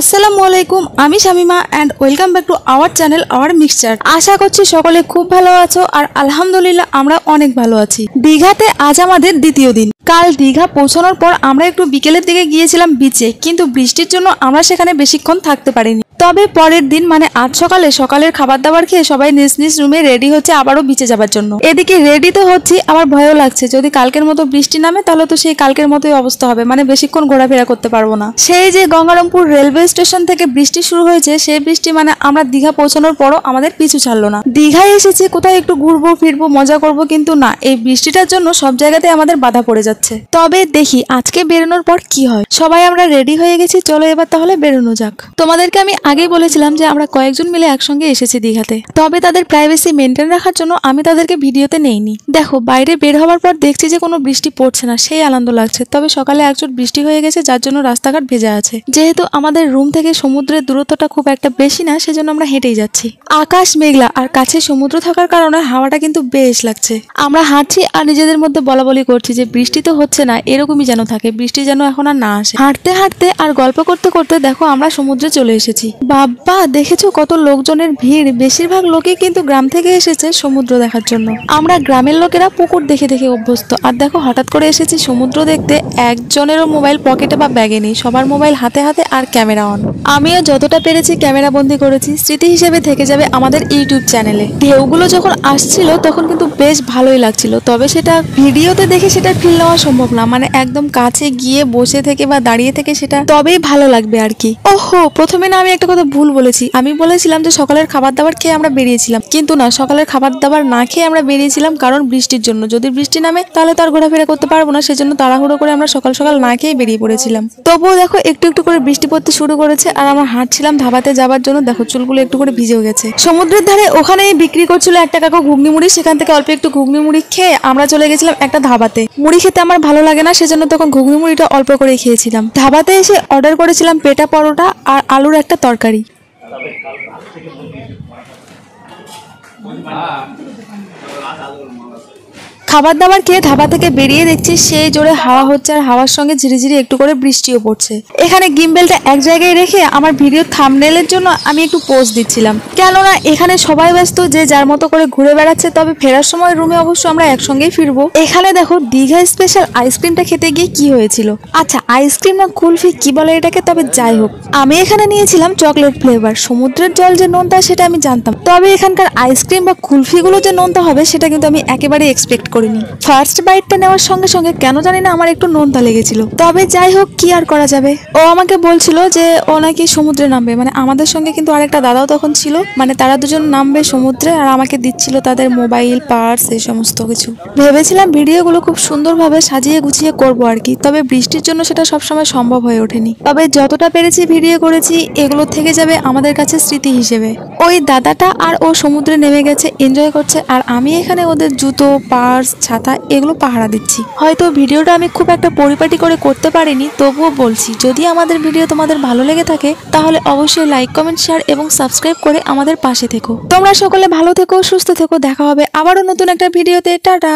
আসসালামু আলাইকুম, আমি Shamima and welcome back to our channel our mixture. আশা করছি সকলে খুব ভালো আছো আর আলহামদুলিল্লাহ আমরা অনেক ভালো আছি। দীঘাতে আজ আমাদের দ্বিতীয় দিন। কাল দীঘা পৌঁছানোর পর আমরা একটু বিকেলের দিকে গিয়েছিলাম বিচে, কিন্তু বৃষ্টির জন্য আমরা সেখানে বেশিক্ষণ থাকতে পারিনি। তবে পরের দিন মানে আজ সকালের খাবার দাবার খেয়ে সবাই নিজ নিজ রুমে রেডি হচ্ছে আবারও বিচে যাবার জন্য। এদিকে রেডি তো হচ্ছি, আবার ভয়ও লাগছে যদি কালকের মতো বৃষ্টি নামে তাহলে তো সেই কালকের মতোই অবস্থা হবে, মানে বেশিক্ষণ ঘোরাফেরা করতে পারবো না। সেই যে গঙ্গারামপুর রেলওয়ে স্টেশন থেকে বৃষ্টি শুরু হয়েছে, সেই বৃষ্টি মানে আমরা দীঘা পৌঁছানোর পরও আমাদের পিছু ছাড়লো না। দীঘায় এসেছি কোথায় একটু ঘুরবো ফিরবো মজা করবো, কিন্তু না, এই বৃষ্টিটার জন্য সব জায়গাতে আমাদের বাধা পড়ে যাচ্ছে। তবে দেখি আজকে বেরোনোর পর কি হয়। সবাই আমরা রেডি হয়ে গেছি, চলো এবার তাহলে বেরোনো যাক। তোমাদেরকে আমি আগেই বলেছিলাম যে আমরা কয়েকজন মিলে একসঙ্গে এসেছি দীঘাতে, তবে তাদের প্রাইভেসি মেনটেন রাখার জন্য আমি তাদেরকে ভিডিওতে নেইনি। দেখো বাইরে বের হওয়ার পর দেখছি যে কোনো বৃষ্টি পড়ছে না, সেই আনন্দ লাগছে। তবে সকালে একচোট বৃষ্টি হয়ে গেছে যার জন্য রাস্তাঘাট ভেজা আছে। যেহেতু আমাদের রুম থেকে সমুদ্রের দূরত্বটা খুব একটা বেশি না, সেজন্য আমরা হেঁটেই যাচ্ছি। আকাশ মেঘলা আর কাছে সমুদ্র থাকার কারণে হাওয়াটা কিন্তু বেশ লাগছে। আমরা হাঁটছি আর নিজেদের মধ্যে বলাবলি করছি যে বৃষ্টি তো হচ্ছে না, এরকমই যেন থাকে, বৃষ্টি যেন এখন আর না আসে। হাঁটতে হাঁটতে আর গল্প করতে করতে দেখো আমরা সমুদ্রে চলে এসেছি। বাবা, দেখেছো কত লোকজনের ভিড়, বেশিরভাগ লোকই কিন্তু গ্রাম থেকে এসেছে সমুদ্র দেখার জন্য। আমরা গ্রামের লোকেরা পুকুর দেখে দেখে অভ্যস্ত, আর দেখো হঠাৎ করে এসেছি সমুদ্র দেখতে। একজনেরও মোবাইল পকেটে বা ব্যাগে নেই, সবার মোবাইল হাতে হাতে আর ক্যামেরা অন। আমিও যতটা পেরেছি ক্যামেরা বন্দি করেছি, স্মৃতি হিসেবে থেকে যাবে আমাদের ইউটিউব চ্যানেলে। ঢেউগুলো যখন আসছিল তখন কিন্তু বেশ ভালোই লাগছিল, তবে সেটা ভিডিওতে দেখে সেটা ফিল নেওয়া সম্ভব না, মানে একদম কাছে গিয়ে বসে থেকে বা দাঁড়িয়ে থেকে সেটা তবেই ভালো লাগবে আর কি। ওহো, প্রথমে না আমি একটা কথা ভুল বলেছি। আমি বলেছিলাম যে সকালের খাবার দাবার খেয়ে আমরা বেরিয়েছিলাম, কিন্তু না, সকালের খাবার দাবার না খেয়ে আমরা বেরিয়েছিলাম কারণ বৃষ্টির জন্য। যদি বৃষ্টি নামে তাহলে তো আর ঘোরাফেরা করতে পারবো না, সেজন্য তাড়াহুড়ো করে আমরা সকাল সকাল না খেয়ে বেরিয়ে পড়েছিলাম। তবুও দেখো একটু একটু করে বৃষ্টি পড়তে শুরু করেছে আর আমরা হাঁটছিলাম ধাবাতে যাবার জন্য। দেখো চুলগুলো একটু করে ভিজেও গেছে। সমুদ্রের ধারে ওখানেই বিক্রি করছিল একটা কাকু ঘুগনি মুড়ি, সেখান থেকে অল্প একটু ঘুগনি মুড়ি খেয়ে আমরা চলে গেছিলাম একটা ধাবাতে। মুড়ি খেতে আমার ভালো লাগে না, সেজন্য তখন ঘুগনি মুড়িটা অল্প করে খেয়েছিলাম। ধাবাতে এসে অর্ডার করেছিলাম পেটা পরোটা আর আলুর একটা তরকারি। খাবার দাবার খেয়ে ধাবা থেকে বেরিয়ে দেখছি সেই জোরে হাওয়া হচ্ছে আর হাওয়ার সঙ্গে ঝিরিঝিরি একটু করে বৃষ্টিও পড়ছে। এখানে গিম্বেলটা এক জায়গায় রেখে আমার ভিডিও থাম্বনেলের জন্য আমি একটু পোজ দিচ্ছিলাম, কেননা এখানে সবাই ব্যস্ত, যে যার মতো করে ঘুরে বেড়াচ্ছে। তবে ফেরার সময় রুমে অবশ্য আমরা একসঙ্গেই ফিরবো। এখানে দেখো দীঘা স্পেশাল আইসক্রিমটা খেতে গিয়ে কি হয়েছিল। আচ্ছা, আইসক্রিম না কুলফি কি বলে এটাকে, তবে যাই হোক, আমি এখানে নিয়েছিলাম চকলেট ফ্লেভার। সমুদ্রের জল যে নোনতা সেটা আমি জানতাম, তবে এখানকার আইসক্রিম বা কুলফিগুলো যে নোনতা হবে সেটা কিন্তু আমি একেবারে এক্সপেক্ট করিনি। ফার্স্ট বাইটটা নেওয়ার সঙ্গে সঙ্গে কেন জানি না আমার একটু নোনতা লেগেছিল। তবে যাই হোক, কি আর করা যাবে। ও আমাকে বলছিল যে ও নাকি সমুদ্রে নামবে, মানে আমাদের সঙ্গে কিন্তু আরেকটা দাদাও তখন ছিল, মানে তারা দুজন নামবে সমুদ্রে আর আমাকে দিচ্ছিল তাদের মোবাইল পার্স এই সমস্ত কিছু। ভেবেছিলাম ভিডিওগুলো খুব সুন্দরভাবে সাজিয়ে গুছিয়ে করবো আর কি, তবে বৃষ্টির জন্য সেটা সবসময় সম্ভব হয়ে ওঠেনি। তবে যতটা পেরেছি ভিডিও করেছি, এগুলো থেকে যাবে আমাদের কাছে স্মৃতি হিসেবে। ওই দাদাটা আর ও সমুদ্রে নেমে গেছে, এনজয় করছে, আর আমি এখানে ওদের জুতো পার্স ছাতা এগুলো পাহারা দিচ্ছি। হয়তো ভিডিওটা আমি খুব একটা পরিপাটি করে করতে পারিনি, তবুও বলছি যদি আমাদের ভিডিও তোমাদের ভালো লেগে থাকে তাহলে অবশ্যই লাইক কমেন্ট শেয়ার এবং সাবস্ক্রাইব করে আমাদের পাশে থেকো। তোমরা সকলে ভালো থেকো, সুস্থ থেকো, দেখা হবে আবারও নতুন একটা ভিডিওতে। টাটা।